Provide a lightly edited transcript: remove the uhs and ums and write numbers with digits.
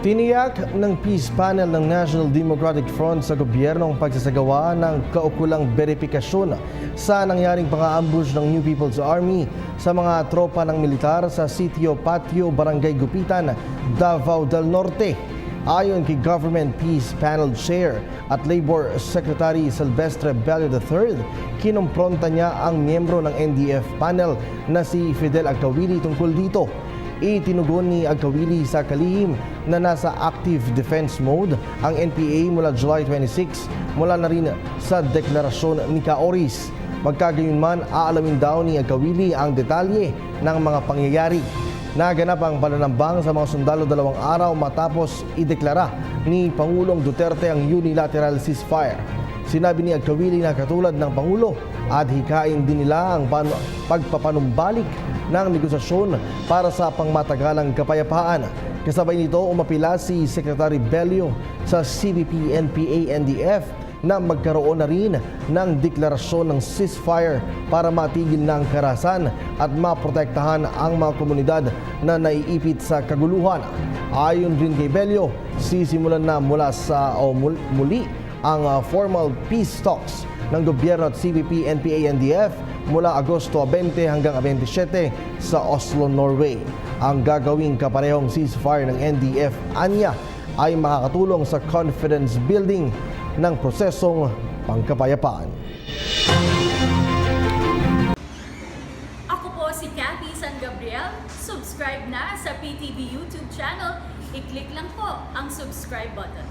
Tiniyak ng Peace Panel ng National Democratic Front sa gobyerno ang pagsasagawa ng kaukulang beripikasyon sa nangyaring pang-aambush ng New People's Army sa mga tropa ng militar sa Sitio Patio, Barangay Gupitan, Davao del Norte. Ayon kay Government Peace Panel Chair at Labor Secretary Silvestre Bello III, kinumpronta niya ang miyembro ng NDF panel na si Fidel Agcawili tungkol dito. Itinugon ni Agcawili sa kalihim na nasa active defense mode ang NPA mula July 26 mula na rin sa deklarasyon ni Caoris. Magkagayunman, aalamin daw ni Agcawili ang detalye ng mga pangyayari. Naganap ang pananambang sa mga sundalo 2 araw matapos ideklara ni Pangulong Duterte ang unilateral ceasefire. Sinabi ni Agcawili na katulad ng Pangulo, adhikain din nila ang pagpapanumbalik ng negosasyon para sa pangmatagalang kapayapaan. Kasabay nito, umapila si Secretary Bello sa CBP, NPA, NDF na magkaroon na rin ng deklarasyon ng ceasefire para matigil ng karahasan at maprotektahan ang mga komunidad na naiipit sa kaguluhan. Ayon rin kay Bello, sisimulan na muli ang formal peace talks ng gobyerno at CBP, NPA, NDF mula Agosto 20 hanggang 27 sa Oslo, Norway. Ang gagawing kaparehong ceasefire ng NDF anya ay makakatulong sa confidence building ng prosesong pangkapayapaan. Ako po si Cathy San Gabriel. Subscribe na sa PTV YouTube channel. I-click lang po ang subscribe button.